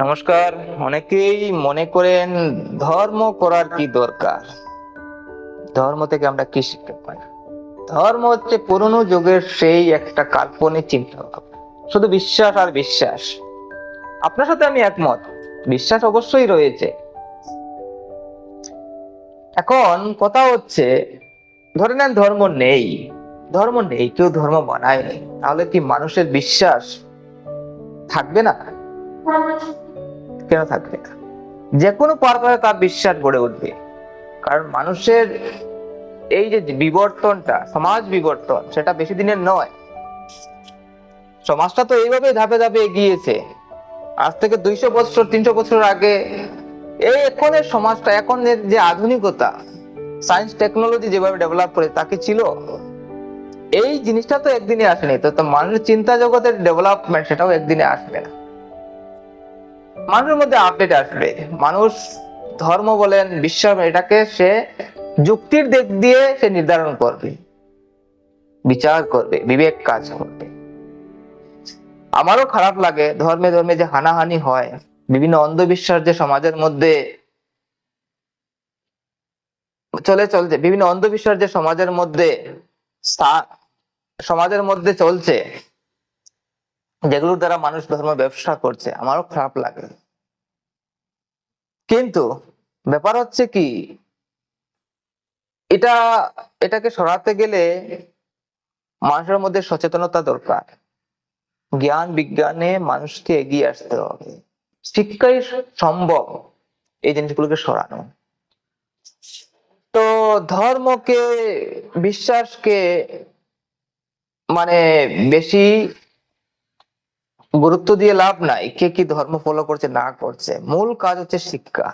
নমস্কার। অনেকেই মনে করেন ধর্ম করার কি দরকার, ধর্ম থেকে আমরা কি শিখতে পাই। ধর্ম হচ্ছে পুরনো যুগের সেই একটা কাল্পনিক চিন্তা ভাবনা, শুধু বিশ্বাস আর বিশ্বাস। আপনার সাথে আমি একমত, বিশ্বাস অবশ্যই রয়েছে। এখন কথা হচ্ছে, ধরে নেন ধর্ম নেই, কেউ ধর্ম বানায়নি, তাহলে কি মানুষের বিশ্বাস থাকবে না? কেন থাকবে না? যে কোনো পারপাসে তার বিশ্বাস গড়ে উঠবে। কারণ মানুষের এই যে বিবর্তনটা, সমাজ বিবর্তন, সেটা বেশি দিনের নয়। সমাজটা তো এইভাবে ধাপে ধাপে এগিয়েছে। আজ থেকে 200 বছর 300 বছর আগে এই এখনের সমাজটা, এখনের যে আধুনিকতা, সায়েন্স টেকনোলজি যেভাবে ডেভেলপ করে, তাকে ছিল এই জিনিসটা তো একদিনে আসেনি। তো মানুষের চিন্তা জগতের ডেভেলপমেন্ট সেটাও একদিনে আসবে না। মানুষের মধ্যে আপডেট আসবে। মানুষ ধর্ম বলেন, বিশ্বাস বলেন, এটাকে সে যুক্তির দিক দিয়ে সে নির্ধারণ করবে, বিচার করবে, বিবেক কাজ করবে। আমারও খারাপ লাগে ধর্মে ধর্মে যে হানাহানি হয়, বিভিন্ন অন্ধবিশ্বাস যে সমাজের মধ্যে চলছে, বিভিন্ন অন্ধবিশ্বাস যে সমাজের মধ্যে চলছে, যেগুলোর দ্বারা মানুষ ধর্ম ব্যবসা করছে, আমারও খারাপ লাগে। কিন্তু ব্যাপার হচ্ছে কি, এটা এটাকে সরাতে গেলে মানুষের মধ্যে সচেতনতা দরকার। জ্ঞান বিজ্ঞানে মানুষকে এগিয়ে আসতে হবে। শিক্ষাই সম্ভব এই জিনিসগুলোকে সরানো। তো ধর্মকে, বিশ্বাসকে মানে বেশি গুরুত্ব দিয়ে লাভ নাই। কে কি ধর্ম ফলো করছে না করছে, মূল কাজ হচ্ছে শিক্ষা।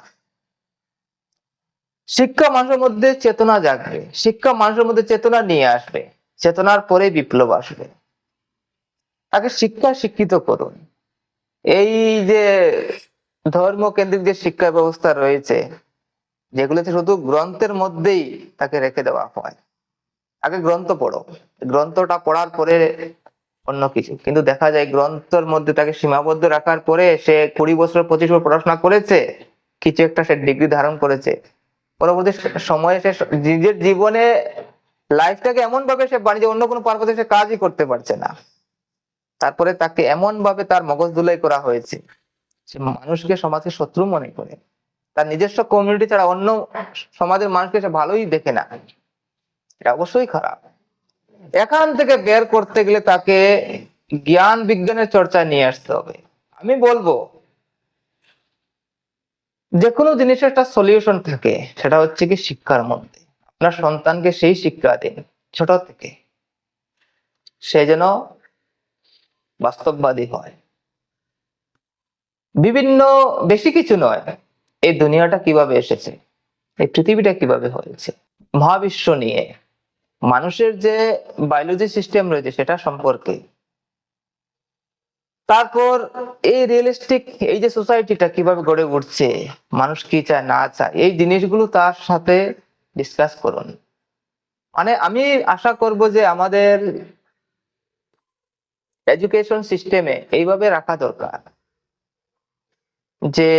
শিক্ষা মানুষের মধ্যে চেতনা জাগবে, শিক্ষা মানুষের মধ্যে চেতনা নিয়ে আসবে, চেতনার পরে বিপ্লব আসবে। তাকে শিক্ষিত করুন। এই যে ধর্ম কেন্দ্রিক যে শিক্ষা ব্যবস্থা রয়েছে, যেগুলোতে শুধু গ্রন্থের মধ্যেই তাকে রেখে দেওয়া হয়, আগে গ্রন্থ পড়ো, গ্রন্থটা পড়ার পরে অন্য কিছু। কিন্তু দেখা যায় গ্রন্থের মধ্যে তাকে সীমাবদ্ধ রাখার পরে সে 20 বছর 25 বছর পড়াশোনা করেছে, কিছু একটা সে ডিগ্রি ধারণ করেছে, পরবর্তী সময়ে সে নিজের জীবনে লাইফটাকে এমন ভাবে সে বানিয়ে, অন্য কোনো পারপাসে সে কাজই করতে পারছে না। তারপরে তাকে এমন ভাবে তার মগজ ধুলাই করা হয়েছে, সে মানুষকে, সমাজকে শত্রু মনে করে, তার নিজস্ব কমিউনিটি ছাড়া অন্য সমাজের মানুষকে সে ভালোই দেখে না। এটা অবশ্যই খারাপ। এখান থেকে বের করতে গেলে তাকে জ্ঞান বিজ্ঞানের চর্চায় নিয়ে আসতে হবে। আমি বলবো, যে কোনো জিনিসের একটা সলিউশন থাকে, সেটা হচ্ছে কি শিক্ষার মধ্যে। আপনার সন্তানকে সেই শিক্ষা দিন ছোট থেকে, সে যেন বাস্তববাদী হয়। বিভিন্ন, বেশি কিছু নয়, এই দুনিয়াটা কিভাবে এসেছে, এই পৃথিবীটা কিভাবে হয়েছে, মহাবিশ্ব নিয়ে, মানুষের যে বায়োলজি সিস্টেম রয়েছে সেটা সম্পর্কে, তারপর এই রিয়েলিস্টিক এই যে সোসাইটিটা কিভাবে গড়ে উঠছে, মানুষ কি চায় না চায়, এই জিনিসগুলো তার সাথে ডিসকাস করুন। মানে আমি আশা করব যে আমাদের এডুকেশন সিস্টেমে এইভাবে রাখা দরকার, যে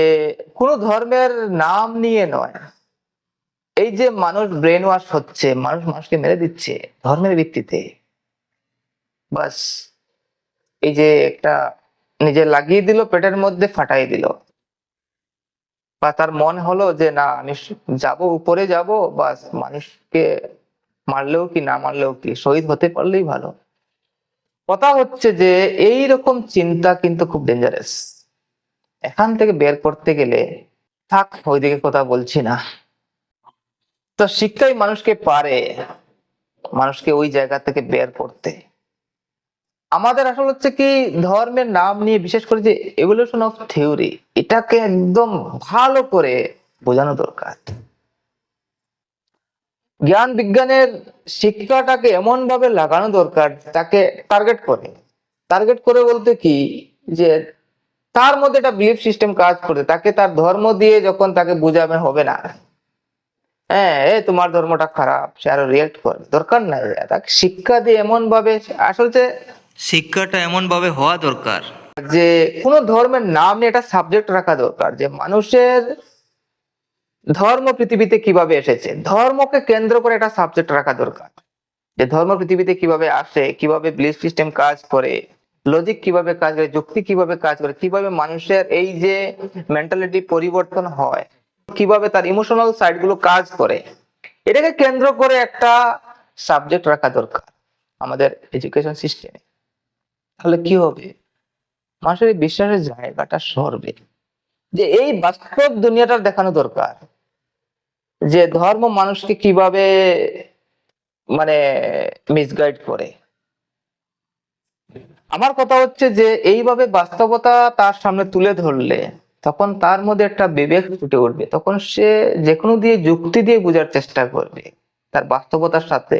কোনো ধর্মের নাম নিয়ে নয়। এই যে মানুষ ব্রেন ওয়াশ হচ্ছে, মানুষ মানুষকে মেরে দিচ্ছে ধর্মের ভিত্তিতে, বাস এই যে একটা নিজে লাগিয়ে দিল, পেটের মধ্যে ফাটাই দিল, বা তার মন হলো যে না আমি যাব, উপরে যাব, বাস মানুষকে মারলেও কি না মারলেও কি, শহীদ হতে পারলেই ভালো। কথা হচ্ছে যে এই রকম চিন্তা কিন্তু খুব ডেঞ্জারাস। এখান থেকে বের করতে গেলে, থাক ওইদিকে কথা বলছি না। তো শিক্ষাই মানুষকে পারে, মানুষকে ওই জায়গা থেকে বের করতে। আমাদের আসলে হচ্ছে কি, ধর্মের নাম নিয়ে বিশেষ করে যে এভলিউশন অফ থিওরি, এটাকে একদম ভালো করে বোঝানো দরকার। জ্ঞান বিজ্ঞানের শিক্ষাটাকে এমন ভাবে লাগানো দরকার, তাকে টার্গেট করে বলতে কি, যে তার মধ্যে একটা বিলিফ সিস্টেম কাজ করে, তাকে তার ধর্ম দিয়ে যখন তাকে বুঝাবে হবে না, হ্যাঁ তোমার ধর্মটা খারাপ, সে আরো রিয়েক্ট করে, দরকার নাই। তাকে শিক্ষা দিয়ে এমন ভাবে, আসলে শিক্ষাটা এমন ভাবে হওয়া দরকার যে কোনো ধর্মের নাম নিয়ে একটা সাবজেক্ট রাখা দরকার, যে মানুষের ধর্ম পৃথিবীতে কিভাবে এসেছে, ধর্মকে কেন্দ্র করে একটা সাবজেক্ট রাখা দরকার। যে ধর্ম পৃথিবীতে কিভাবে আসে, কিভাবে বিলিফ সিস্টেম কাজ করে, লজিক কিভাবে কাজ করে, যুক্তি কিভাবে কাজ করে, কিভাবে মানুষের এই যে মেন্টালিটি পরিবর্তন হয়, কিভাবে তার ইমোশনাল সাইড গুলো কাজ করে, এটাকে কেন্দ্র করে একটা সাবজেক্ট রাখা দরকার আমাদের এডুকেশন সিস্টেমে। তাহলে কি হবে, মানুষের এই বিশ্বাসের জায়গাটা সরবে। যে এই বাস্তব দুনিয়াটা দেখানো দরকার, যে ধর্ম মানুষকে কিভাবে মানে মিসগাইড করে। আমার কথা হচ্ছে যে এইভাবে বাস্তবতা তার সামনে তুলে ধরলে তখন তার মধ্যে একটা বিবেক ফুটে উঠবে, তখন সে যে কোনো দিয়ে যুক্তি দিয়ে বোঝার চেষ্টা করবে, তার বাস্তবতার সাথে,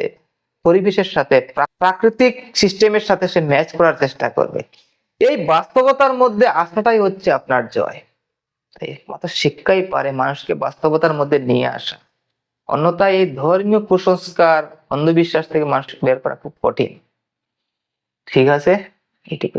পরিবেশের সাথে, প্রাকৃতিক সিস্টেমের সাথে সে ম্যাচ করার চেষ্টা করবে। এই বাস্তবতার মধ্যে আসাটাই হচ্ছে আপনার জয়। তাই একমাত্র শিক্ষাই পারে মানুষকে বাস্তবতার মধ্যে নিয়ে আসা। অন্যথায় এই ধর্মীয় কুসংস্কার, অন্ধবিশ্বাস থেকে মানুষকে বের করা খুব কঠিন। ঠিক আছে, এটুকুই।